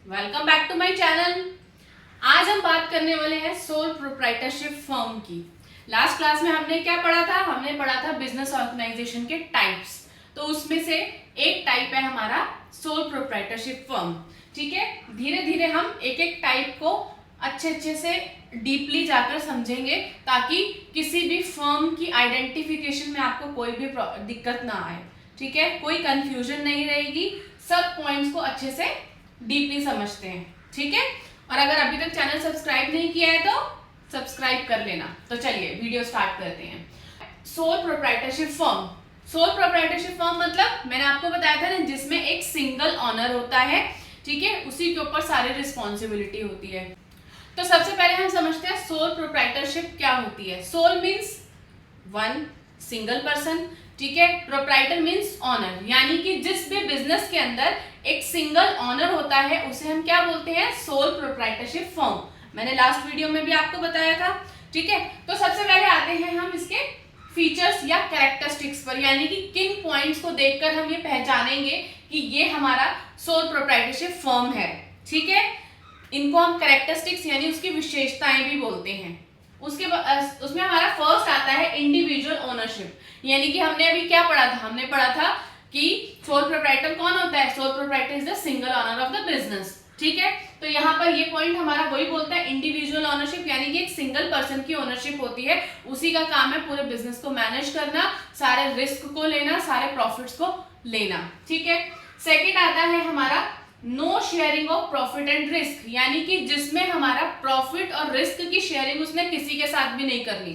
Welcome back to my channel. आज हम बात करने वाले हैं सोल प्रोप्राइटरशिप फर्म की। लास्ट क्लास में हमने क्या पढ़ा था? हमने पढ़ा था बिजनेस ऑर्गेनाइजेशन के टाइप्स। तो उसमें से एक टाइप है हमारा सोल प्रोप्राइटरशिप फर्म। ठीक है, धीरे धीरे हम एक एक टाइप को अच्छे से डीपली जाकर समझेंगे ताकि किसी भी फर्म की आइडेंटिफिकेशन में आपको कोई भी दिक्कत ना आए। ठीक है, कोई कंफ्यूजन नहीं रहेगी, सब पॉइंट्स को अच्छे से डीपली समझते हैं। ठीक है, और अगर अभी तक चैनल सब्सक्राइब नहीं किया है तो सब्सक्राइब कर लेना। तो चलिए वीडियो स्टार्ट करते हैं। Sole proprietorship firm. Soul proprietorship firm मतलब मैंने आपको बताया था ना, जिसमें एक सिंगल ऑनर होता है। ठीक है, उसी के ऊपर सारी रिस्पॉन्सिबिलिटी होती है। तो सबसे पहले हम समझते हैं सोल प्रोप्राइटरशिप क्या होती है। Sole means one, single person. ठीक है, प्रोप्राइटर मीन्स ऑनर, यानी कि जिस भी बिजनेस के अंदर एक सिंगल ऑनर होता है उसे हम क्या बोलते हैं? Sole proprietorship firm. मैंने लास्ट वीडियो में भी आपको बताया था। ठीक है, तो सबसे पहले आते हैं हम इसके फीचर्स या कैरेक्टरिस्टिक्स पर, यानी कि किन पॉइंट्स को देखकर हम ये पहचानेंगे कि ये हमारा सोल प्रोप्राइटरशिप फर्म है। ठीक है, इनको हम कैरेक्टरिस्टिक्स यानी उसकी विशेषताएं भी बोलते हैं। उसमें हमारा फर्स्ट आता है इंडिविजुअल ओनरशिप, यानी कि हमने अभी क्या पढ़ा था? हमने पढ़ा था कि सोल प्रोप्राइटर कौन होता है? Sole proprietor is the single owner of the business. ठीक है, तो यहाँ पर ये पॉइंट हमारा वही बोलता है इंडिविजुअल ओनरशिप, यानी कि एक सिंगल पर्सन की ओनरशिप होती है। उसी का काम है पूरे बिजनेस को मैनेज करना, सारे रिस्क को लेना, सारे प्रॉफिट्स को लेना। ठीक है, सेकेंड आता है हमारा no sharing of profit and risk, यानी कि जिसमें हमारा प्रॉफिट और रिस्क की शेयरिंग उसने किसी के साथ भी नहीं करनी।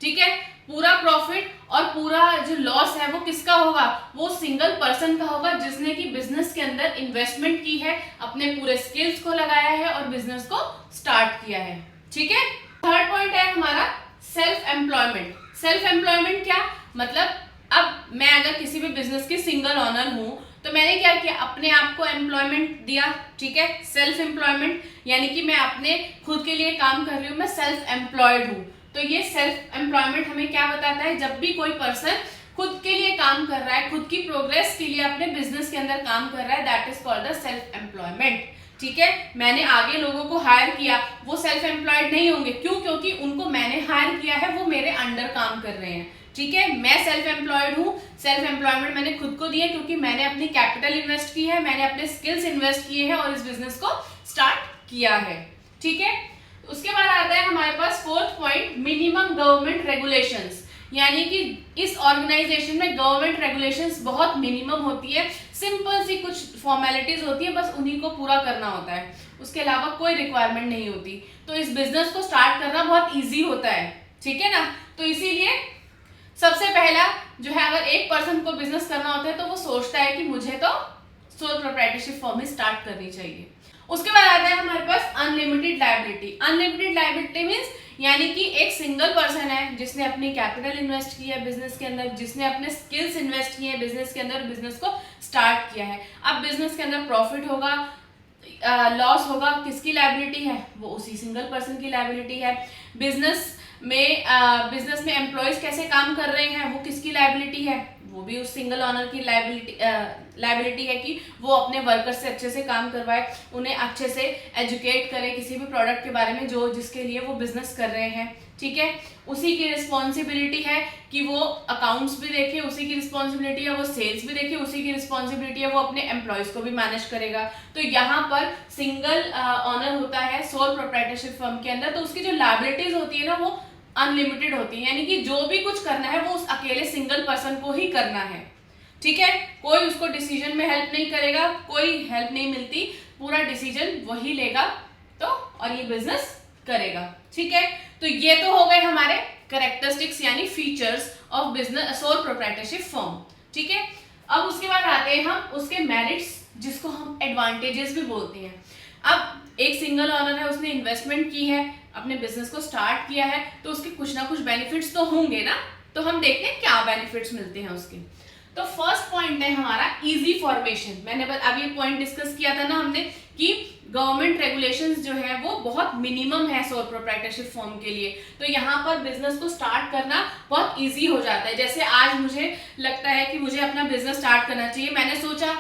ठीक है, पूरा प्रॉफिट और पूरा जो लॉस है वो किसका होगा? वो सिंगल पर्सन का होगा जिसने कि बिजनेस के अंदर इन्वेस्टमेंट की है, अपने पूरे स्किल्स को लगाया है और बिजनेस को स्टार्ट किया है। ठीक है, थर्ड पॉइंट है हमारा सेल्फ एम्प्लॉयमेंट। सेल्फ एम्प्लॉयमेंट क्या मतलब? अब मैं अगर किसी भी बिजनेस की सिंगल ऑनर हूं तो मैंने क्या किया? अपने आप को एम्प्लॉयमेंट दिया। ठीक है, सेल्फ एम्प्लॉयमेंट यानी कि मैं अपने खुद के लिए काम कर रही हूँ, मैं सेल्फ एम्प्लॉयड हूँ। तो ये सेल्फ एम्प्लॉयमेंट हमें क्या बताता है? जब भी कोई पर्सन खुद के लिए काम कर रहा है, खुद की प्रोग्रेस के लिए अपने बिजनेस के अंदर काम कर रहा है, that is called the self employment. ठीक है, मैंने आगे लोगों को हायर किया, वो सेल्फ एम्प्लॉयड नहीं होंगे। क्यों? क्योंकि उनको मैंने हायर किया है, वो मेरे अंडर काम कर रहे हैं। ठीक है, मैं सेल्फ एम्प्लॉयड हूँ। सेल्फ एम्प्लॉयमेंट मैंने खुद को दी है क्योंकि मैंने अपनी कैपिटल इन्वेस्ट की है, मैंने अपने स्किल्स इन्वेस्ट किए हैं और इस बिजनेस को स्टार्ट किया है। ठीक है, उसके बाद आता है हमारे पास fourth point minimum government regulations, यानी कि इस ऑर्गेनाइजेशन में गवर्नमेंट रेगुलेशंस बहुत मिनिमम होती है। सिंपल सी कुछ फॉर्मेलिटीज होती है, बस उन्हीं को पूरा करना होता है, उसके अलावा कोई रिक्वायरमेंट नहीं होती। तो इस बिजनेस को स्टार्ट करना बहुत ईजी होता है। ठीक है ना, तो इसीलिए सबसे पहला जो है, अगर एक पर्सन को बिजनेस करना होता है तो वो सोचता है कि मुझे तो सोल प्रोप्राइटरशिप फर्म ही स्टार्ट करनी चाहिए। उसके बाद आता है हमारे पास unlimited liability. Unlimited liability means यानी कि एक सिंगल पर्सन है जिसने अपनी कैपिटल इन्वेस्ट की है बिजनेस के अंदर, जिसने अपने स्किल्स इन्वेस्ट किए हैं बिजनेस के अंदर, बिजनेस को स्टार्ट किया है। अब बिजनेस के अंदर प्रॉफिट होगा, लॉस होगा, किसकी लायबिलिटी है? वो उसी सिंगल पर्सन की लायबिलिटी है। बिजनेस में एम्प्लॉयज कैसे काम कर रहे हैं, वो किसकी लायबिलिटी है? वो भी उस सिंगल ऑनर की लायबिलिटी है कि वो अपने वर्कर्स से अच्छे से काम करवाए, उन्हें अच्छे से एजुकेट करे किसी भी प्रोडक्ट के बारे में जो जिसके लिए वो बिजनेस कर रहे हैं। ठीक है, उसी की रिस्पॉन्सिबिलिटी है कि वो अकाउंट्स भी देखे, उसी की रिस्पॉन्सिबिलिटी है वो सेल्स भी देखे, उसी की रिस्पॉन्सिबिलिटी है वो अपने एम्प्लॉयज को भी मैनेज करेगा। तो यहाँ पर सिंगल ऑनर होता है सोल प्रोप्राइटरशिप फर्म के अंदर, तो उसकी जो लायबिलिटीज होती है ना वो अनलिमिटेड होती है, यानी कि जो भी कुछ करना है वो उस अकेले सिंगल पर्सन को ही करना है। ठीक है, कोई उसको डिसीजन में हेल्प नहीं करेगा, कोई हेल्प नहीं मिलती, पूरा डिसीजन वही लेगा तो और ये बिजनेस करेगा। ठीक है, तो ये तो हो गए हमारे कैरेक्टरिस्टिक्स यानी features of business soul proprietorship firm. ठीक है, अब उसके बाद आते हैं हम उसके मेरिट्स, जिसको हम एडवांटेजेस भी बोलते हैं। अब एक सिंगल ऑनर है, उसने इन्वेस्टमेंट की है, अपने बिजनेस को स्टार्ट किया है, तो उसके कुछ ना कुछ बेनिफिट्स तो होंगे ना। तो हम देखते हैं क्या बेनिफिट्स मिलते हैं उसके। तो फर्स्ट पॉइंट है हमारा इजी फॉर्मेशन। मैंने अब ये पॉइंट डिस्कस किया था ना हमने कि गवर्नमेंट रेगुलेशंस जो है वो बहुत मिनिमम है सोल प्रोप्राइटरशिप फर्म के लिए, तो यहाँ पर बिजनेस को स्टार्ट करना बहुत इजी हो जाता है। जैसे आज मुझे लगता है कि मुझे अपना बिजनेस स्टार्ट करना चाहिए, मैंने सोचा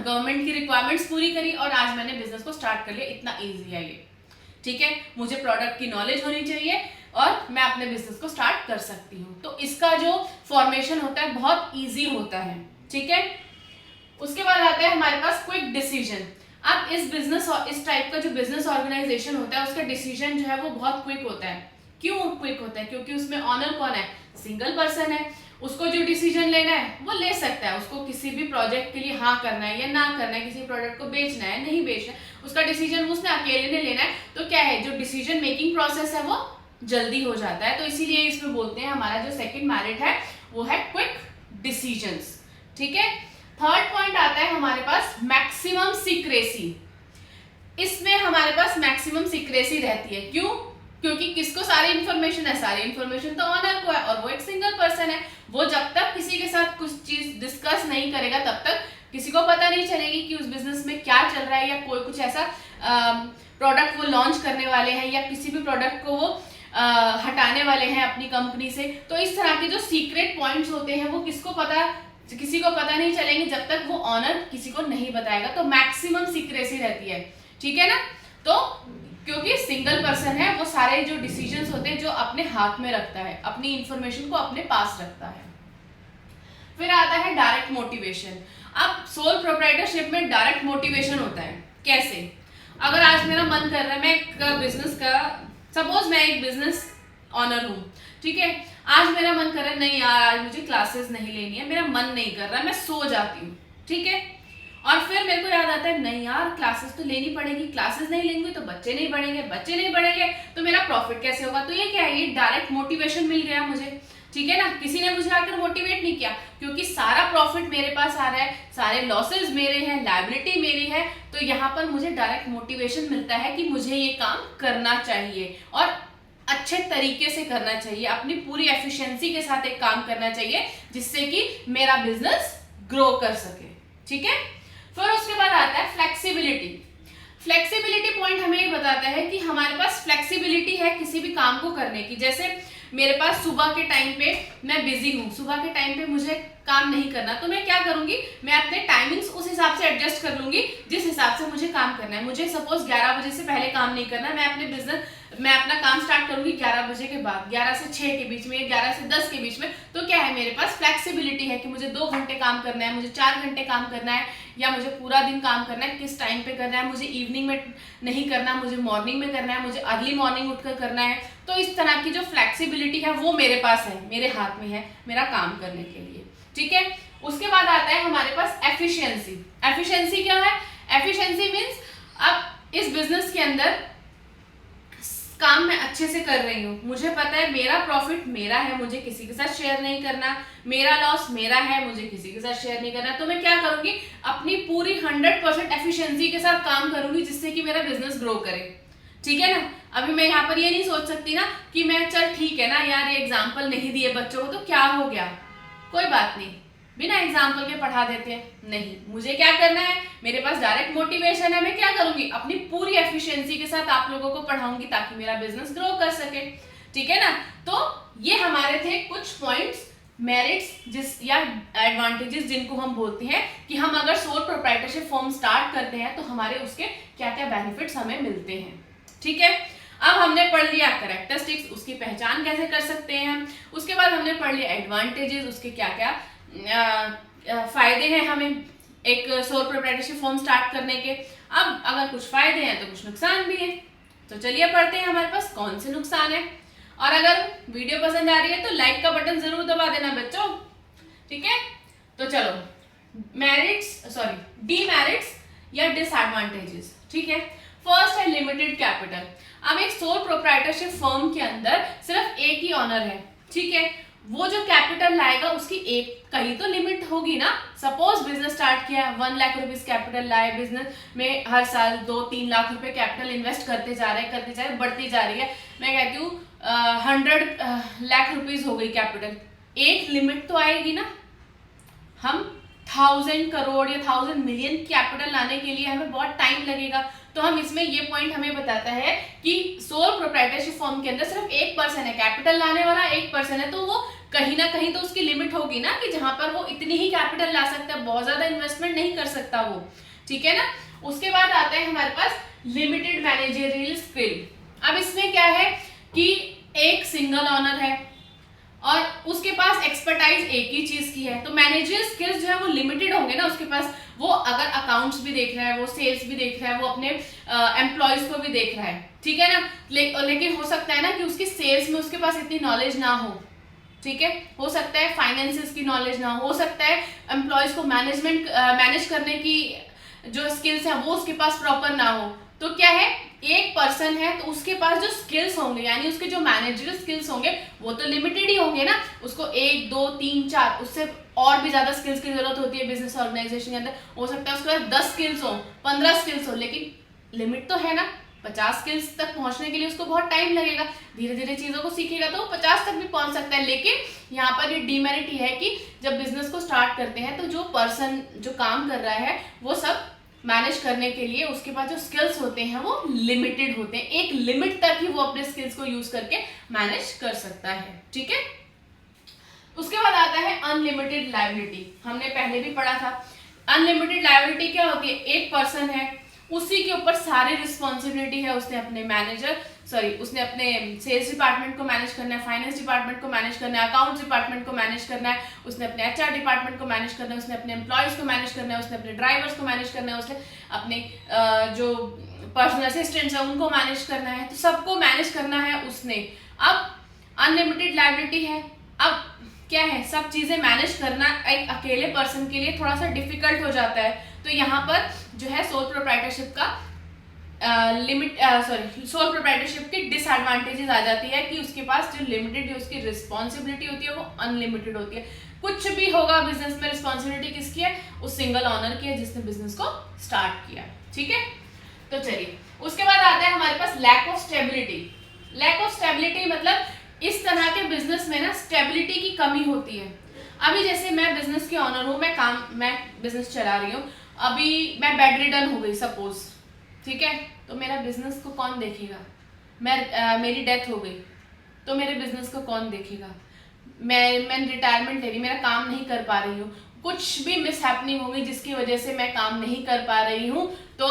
गवर्नमेंट की रिक्वायरमेंट्स पूरी करी और आज मैंने बिजनेस को स्टार्ट कर लिया। इतना ईजी है ये, ठीक है। मुझे प्रोडक्ट की नॉलेज होनी चाहिए और मैं अपने बिजनेस को स्टार्ट कर सकती हूँ। तो इसका जो फॉर्मेशन होता है बहुत ईजी होता है, ठीक है। उसके बाद आता है हमारे पास क्विक डिसीजन। अब इस टाइप का जो बिजनेस ऑर्गेनाइजेशन होता है उसका डिसीजन जो है वो बहुत क्विक होता है। क्यों क्विक होता है? क्योंकि उसमें ऑनर कौन है? सिंगल पर्सन है। उसको जो डिसीजन लेना है वो ले सकता है। उसको किसी भी प्रोजेक्ट के लिए हाँ करना है या ना करना है, किसी प्रोडक्ट को बेचना है नहीं बेचना है, उसका डिसीजन उसने अकेले ने लेना है। तो क्या है, जो डिसीजन मेकिंग प्रोसेस है वो जल्दी हो जाता है। तो इसीलिए इसमें बोलते हैं हमारा जो सेकंड मेरिट है वो है क्विक डिसीजंस, ठीक है। थर्ड पॉइंट आता है हमारे पास मैक्सिमम सीक्रेसी। इसमें हमारे पास मैक्सिमम सीक्रेसी रहती है। क्यों? क्योंकि किसको सारी इंफॉर्मेशन है? सारी इंफॉर्मेशन तो ऑनर को है और वो एक सिंगल पर्सन है। वो जब तक किसी के साथ कुछ चीज डिस्कस नहीं करेगा तब तक किसी को पता नहीं चलेगी कि उस बिजनेस में क्या चल रहा है, या कोई कुछ ऐसा प्रोडक्ट वो लॉन्च करने वाले हैं या किसी भी प्रोडक्ट को वो हटाने वाले हैं अपनी कंपनी से। तो इस तरह के जो सीक्रेट पॉइंट्स होते हैं वो किसी को पता नहीं चलेंगे जब तक वो ऑनर किसी को नहीं बताएगा। तो मैक्सिमम सीक्रेसी रहती है, ठीक है ना। तो क्योंकि सिंगल पर्सन है, वो सारे जो डिसीजंस होते हैं जो अपने हाथ में रखता है, अपनी इंफॉर्मेशन को अपने पास रखता है। फिर आता है डायरेक्ट मोटिवेशन। अब सोल प्रोप्राइटरशिप में डायरेक्ट मोटिवेशन होता है। कैसे? अगर आज मेरा मन कर रहा है, मैं एक बिजनेस का, सपोज मैं एक बिजनेस ऑनर हूँ, ठीक है। आज मेरा मन कर रहा है, नहीं यार आज मुझे क्लासेस नहीं लेनी है, मेरा मन नहीं कर रहा, मैं सो जाती हूँ, ठीक है। और फिर मेरे को याद आता है, नहीं यार क्लासेस तो लेनी पड़ेगी, क्लासेस नहीं लेंगे तो बच्चे नहीं बढ़ेंगे, बच्चे नहीं बढ़ेंगे तो मेरा प्रॉफिट कैसे होगा। तो ये क्या है? ये डायरेक्ट मोटिवेशन मिल गया मुझे, ठीक है ना। किसी ने मुझे आकर मोटिवेट नहीं किया, क्योंकि सारा प्रॉफिट मेरे पास आ रहा है, सारे लॉसेस मेरे हैं, लायबिलिटी मेरी है। तो यहाँ पर मुझे डायरेक्ट मोटिवेशन मिलता है कि मुझे ये काम करना चाहिए और अच्छे तरीके से करना चाहिए, अपनी पूरी एफिशिएंसी के साथ एक काम करना चाहिए जिससे कि मेरा बिजनेस ग्रो कर सके, ठीक है। फिर उसके बाद आता है फ्लेक्सिबिलिटी। फ्लेक्सिबिलिटी पॉइंट हमें ये बताता है कि हमारे पास फ्लेक्सिबिलिटी है किसी भी काम को करने की। जैसे मेरे पास सुबह के टाइम पे मैं बिजी हूँ, सुबह के टाइम पे मुझे काम नहीं करना, तो मैं क्या करूंगी, मैं अपने टाइमिंग्स उस हिसाब से एडजस्ट कर लूंगी जिस हिसाब से मुझे काम करना है। मुझे सपोज 11 बजे से पहले काम नहीं करना, मैं अपना काम स्टार्ट करूंगी 11 बजे के बाद, 11 से 6 के बीच में, 11 से 10 के बीच में। तो क्या है, मेरे पास फ्लेक्सिबिलिटी है कि मुझे 2 घंटे काम करना है, मुझे 4 घंटे काम करना है, या मुझे पूरा दिन काम करना है, किस टाइम पे करना है, मुझे इवनिंग में नहीं करना, मुझे मॉर्निंग में करना है, मुझे अर्ली मॉर्निंग उठकर करना है। तो इस तरह की जो फ्लेक्सिबिलिटी है वो मेरे पास है, मेरे हाथ में है मेरा काम करने के लिए, ठीक है। उसके बाद आता है हमारे पास एफिशिएंसी। एफिशिएंसी क्या है? एफिशिएंसी मींस अब इस बिजनेस के अंदर काम मैं अच्छे से कर रही हूँ, मुझे पता है मेरा प्रॉफिट मेरा है, मुझे किसी के साथ शेयर नहीं करना, मेरा लॉस मेरा है, मुझे किसी के साथ शेयर नहीं करना। तो मैं क्या करूंगी, अपनी पूरी 100% एफिशिएंसी के साथ काम करूंगी जिससे कि मेरा बिजनेस ग्रो करे, ठीक है ना। अभी मैं यहाँ पर ये नहीं सोच सकती ना कि मैं चल ठीक है ना यार, ये एग्जाम्पल नहीं दिए बच्चों को तो क्या हो गया, कोई बात नहीं, बिना एग्जाम्पल के पढ़ा देते हैं। नहीं, मुझे क्या करना है, मेरे पास डायरेक्ट मोटिवेशन है, मैं क्या करूंगी, अपनी पूरी एफिशिएंसी के साथ आप लोगों को पढ़ाऊंगी ताकि मेरा बिजनेस ग्रो कर सके, ठीक है ना। तो ये हमारे थे कुछ पॉइंट्स, मेरिट्स या एडवांटेजेस जिनको हम बोलते हैं कि हम अगर सोल प्रोप्राइटरशिप फर्म स्टार्ट करते हैं तो हमारे उसके क्या क्या बेनिफिट्स हमें मिलते हैं, ठीक है। अब हमने पढ़ लिया कैरेक्टरिस्टिक्स, उसकी पहचान कैसे कर सकते हैं हम। उसके बाद हमने पढ़ लिया एडवांटेजेस, उसके क्या क्या फायदे हैं हमें एक सोल प्रोप्राइटरशिप फर्म स्टार्ट करने के। अब अगर कुछ फायदे हैं तो कुछ नुकसान भी है, तो चलिए पढ़ते हैं हमारे पास कौन से नुकसान है। और अगर वीडियो पसंद आ रही है तो लाइक का बटन जरूर दबा देना बच्चों, ठीक है। तो चलो डीमेरिट्स या डिसएडवांटेजेस, ठीक है। फर्स्ट है लिमिटेड कैपिटल। अब एक सोल प्रोप्राइटरशिप फर्म के अंदर सिर्फ एक ही ऑनर है, ठीक है। वो जो कैपिटल लाएगा उसकी एक कहीं तो लिमिट होगी ना। सपोज बिजनेस स्टार्ट किया, 1 लाख रुपीज कैपिटल लाए, बिजनेस में हर साल 2-3 लाख रुपए कैपिटल इन्वेस्ट करते जा रहे बढ़ती जा रही है। मैं कहती हूँ 100 लाख रुपीज हो गई कैपिटल, एक लिमिट तो आएगी ना। हम 1000 करोड़ या 1000 मिलियन कैपिटल लाने के लिए हमें बहुत टाइम लगेगा। तो हम इसमें ये पॉइंट हमें बताता है कि सोल प्रोप्राइटरशिप फर्म के अंदर सिर्फ एक पर्सन है, कैपिटल लाने वाला एक पर्सन है, तो वो कहीं ना कहीं तो उसकी लिमिट होगी ना, कि जहां पर वो इतनी ही कैपिटल ला सकता है, बहुत ज्यादा इन्वेस्टमेंट नहीं कर सकता वो, ठीक है ना। उसके बाद आता है हमारे पास लिमिटेड मैनेजरियल स्किल। अब इसमें क्या है कि एक सिंगल ऑनर है और उसके पास एक्सपर्टाइज एक ही चीज की है, तो मैनेजरियल स्किल्स जो है वो लिमिटेड होंगे ना उसके पास। वो अगर अकाउंट्स भी देख रहा है, वो सेल्स भी देख रहा है, वो अपने एम्प्लॉयज को भी देख रहा है, ठीक है ना। लेकिन हो सकता है ना कि उसकी सेल्स में उसके पास इतनी नॉलेज ना हो, ठीक है। हो सकता है फाइनेंसेस की नॉलेज ना हो सकता है एम्प्लॉयज को मैनेज करने की जो स्किल्स है वो उसके पास प्रॉपर ना हो। तो क्या है, एक पर्सन है तो उसके पास जो स्किल्स होंगे, यानी उसके जो मैनेजरियल स्किल्स होंगे वो तो लिमिटेड ही होंगे ना। उसको 1 2 3 4 उससे और भी ज्यादा स्किल्स की जरूरत होती है बिजनेस ऑर्गेनाइजेशन के अंदर। हो सकता है उसके पास 10 स्किल्स हो, 15 स्किल्स हो, लेकिन लिमिट तो है ना। 50 स्किल्स तक पहुंचने के लिए उसको बहुत टाइम लगेगा, धीरे धीरे चीजों को सीखेगा तो वो 50 तक भी पहुंच सकता है। लेकिन यहाँ पर ये डीमेरिट है कि जब बिजनेस को स्टार्ट करते हैं तो जो पर्सन जो काम कर रहा है वो सब मैनेज करने के लिए उसके पास जो स्किल्स होते हैं वो लिमिटेड होते हैं। एक लिमिट तक ही वो अपने स्किल्स को यूज करके मैनेज कर सकता है, ठीक है। उसके बाद आता है अनलिमिटेड लायबिलिटी। हमने पहले भी पढ़ा था। अनलिमिटेड लायबिलिटी क्या होती है, एक पर्सन है उसी के ऊपर सारी रिस्पॉन्सिबिलिटी है। उसने अपने सेल्स डिपार्टमेंट को मैनेज करना है, फाइनेंस डिपार्टमेंट को मैनेज करना है, अकाउंट्स डिपार्टमेंट को मैनेज करना है, उसने अपने एचआर डिपार्टमेंट को मैनेज करना है, उसने अपने एम्प्लॉयज को मैनेज करना है, उसने अपने ड्राइवर्स को मैनेज करना है, उसने अपने जो पर्सनल असिस्टेंट्स है उनको मैनेज करना है। तो सबको मैनेज करना है उसने। अब अनलिमिटेड लायबिलिटी है। अब क्या है, सब चीजें मैनेज करना एक अकेले पर्सन के लिए थोड़ा सा डिफिकल्ट हो जाता है। तो यहाँ पर जो है सोल प्रोप्राइटरशिप का सोल प्रोप्राइटरशिप की डिसएडवांटेजेस आ जाती है कि उसके पास जो लिमिटेड उसकी रिस्पॉन्सिबिलिटी होती है वो अनलिमिटेड होती है। कुछ भी होगा बिजनेस में, रिस्पॉन्सिबिलिटी किसकी है, उस सिंगल ऑनर की है जिसने बिजनेस को स्टार्ट किया, ठीक है। तो चलिए उसके बाद आता है हमारे पास lack of stability. Lack of stability मतलब इस तरह के बिजनेस में ना स्टेबिलिटी की कमी होती है। अभी जैसे मैं बिजनेस की ऑनर हूँ, मैं बिजनेस चला रही हूँ, अभी मैं बेड रिडन हो गई सपोज, ठीक है। तो मेरा बिजनेस को कौन देखेगा, मेरी डेथ हो गई तो मेरे बिजनेस को कौन देखेगा। मैं रिटायरमेंट ले रही, मेरा काम नहीं कर पा रही हूँ, कुछ भी मिस हैपनिंग हो गई जिसकी वजह से मैं काम नहीं कर पा रही हूँ, तो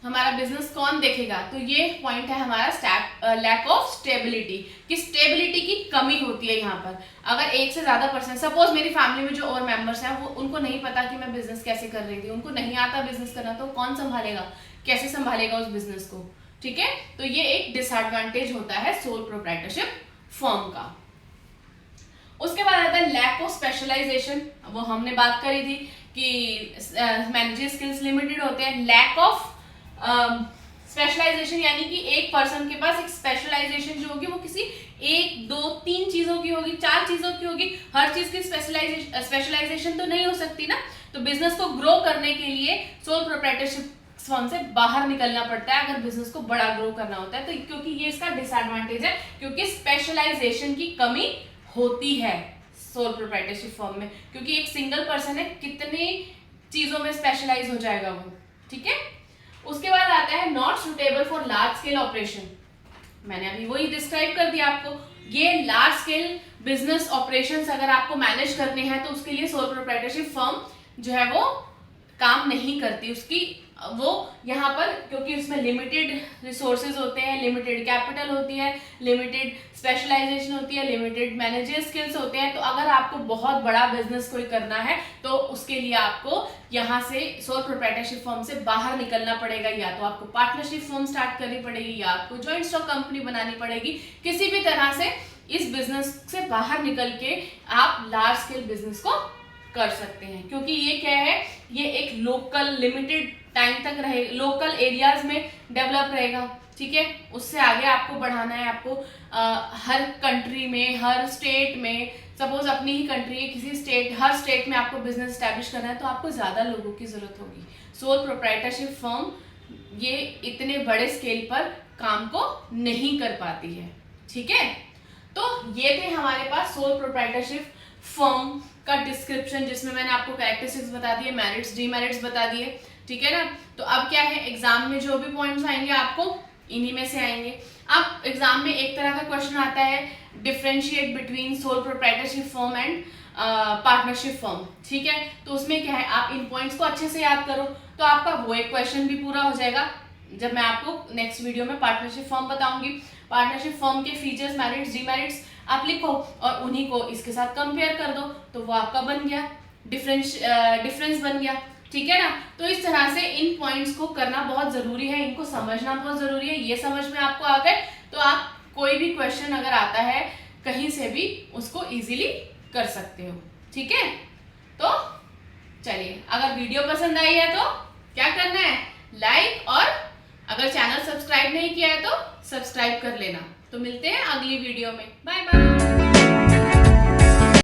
हमारा बिजनेस कौन देखेगा। तो ये पॉइंट है हमारा लैक ऑफ स्टेबिलिटी, कि स्टेबिलिटी की कमी होती है यहाँ पर। अगर एक से ज्यादा पर्सन, सपोज मेरी फैमिली में जो और मेंबर्स हैं वो उनको नहीं पता कि मैं बिजनेस कैसे कर रही थी, उनको नहीं आता बिजनेस करना, तो कौन संभालेगा, कैसे संभालेगा उस बिजनेस को, ठीक है। तो ये एक डिसएडवांटेज होता है सोल प्रोप्राइटरशिप फर्म का। उसके बाद आता है लैक ऑफ स्पेशलाइजेशन। वो हमने बात करी थी कि मैनेजर स्किल्स लिमिटेड होते हैं। लैक ऑफ स्पेशलाइजेशन यानी कि एक पर्सन के पास एक स्पेशलाइजेशन जो होगी वो किसी 1 2 3 चीजों की होगी, 4 चीजों की होगी। हर चीज की स्पेशलाइजेशन तो नहीं हो सकती ना। तो बिजनेस को ग्रो करने के लिए सोल प्रोप्राइटरशिप फर्म से बाहर निकलना पड़ता है अगर बिजनेस को बड़ा ग्रो करना होता है। तो क्योंकि ये इसका डिसएडवांटेज है, क्योंकि स्पेशलाइजेशन की कमी होती है सोल प्रोप्राइटरशिप फर्म में, क्योंकि एक सिंगल पर्सन है, कितनी चीजों में स्पेशलाइज हो जाएगा वो, ठीक है। उसके बाद आता है not suitable for large scale operation. मैंने अभी वही डिस्क्राइब कर दिया आपको। ये लार्ज स्केल बिजनेस ऑपरेशंस अगर आपको मैनेज करने हैं तो उसके लिए सोल प्रोप्राइटरशिप फर्म जो है वो काम नहीं करती। उसकी वो यहाँ पर, क्योंकि उसमें लिमिटेड रिसोर्सेज होते हैं, लिमिटेड कैपिटल होती है, लिमिटेड स्पेशलाइजेशन होती है, लिमिटेड मैनेजर स्किल्स होते हैं। तो अगर आपको बहुत बड़ा बिजनेस कोई करना है तो उसके लिए आपको यहाँ से सोल प्रोप्राइटरशिप फर्म से बाहर निकलना पड़ेगा। या तो आपको पार्टनरशिप फर्म स्टार्ट करनी पड़ेगी या आपको जॉइंट स्टॉक कंपनी बनानी पड़ेगी। किसी भी तरह से इस बिजनेस से बाहर निकल के आप लार्ज स्केल बिजनेस को कर सकते हैं, क्योंकि ये क्या है, ये एक लोकल लिमिटेड टाइम तक रहे, लोकल एरियाज में डेवलप रहेगा, ठीक है। उससे आगे आपको बढ़ाना है, आपको हर कंट्री में, हर स्टेट में, सपोज अपनी ही कंट्री है, किसी स्टेट, हर स्टेट में आपको बिजनेस स्टैब्लिश करना है तो आपको ज़्यादा लोगों की ज़रूरत होगी। सोल प्रोप्राइटरशिप फर्म ये इतने बड़े स्केल पर काम को नहीं कर पाती है, ठीक है। तो ये थे हमारे पास सोल प्रोप्राइटरशिप फर्म का डिस्क्रिप्शन, जिसमें मैंने आपको कैरेक्टरिस्टिक्स बता दिए, मेरिट्स डीमेरिट्स बता दिए, ठीक है ना। तो अब क्या है, एग्जाम में जो भी पॉइंट्स आएंगे आपको इन्हीं में से आएंगे। अब एग्जाम में एक तरह का क्वेश्चन आता है, differentiate between soul proprietorship firm and partnership firm, ठीक है। तो उसमें क्या है, आप इन पॉइंट्स को अच्छे से याद करो तो आपका वो एक क्वेश्चन भी पूरा हो जाएगा। जब मैं आपको नेक्स्ट वीडियो में पार्टनरशिप फर्म बताऊंगी, पार्टनरशिप फर्म के फीचर्स, मेरिट्स, डीमेरिट्स आप लिखो और उन्हीं को इसके साथ कंपेयर कर दो, तो वो आपका बन गया डिफरेंस बन गया, ठीक है ना। तो इस तरह से इन पॉइंट्स को करना बहुत जरूरी है, इनको समझना बहुत जरूरी है। ये समझ में आपको आ गए तो आप कोई भी क्वेश्चन अगर आता है कहीं से भी उसको इजीली कर सकते हो, ठीक है। तो चलिए, अगर वीडियो पसंद आई है तो क्या करना है, लाइक, और अगर चैनल सब्सक्राइब नहीं किया है तो सब्सक्राइब कर लेना। तो मिलते हैं अगली वीडियो में, बाय बाय।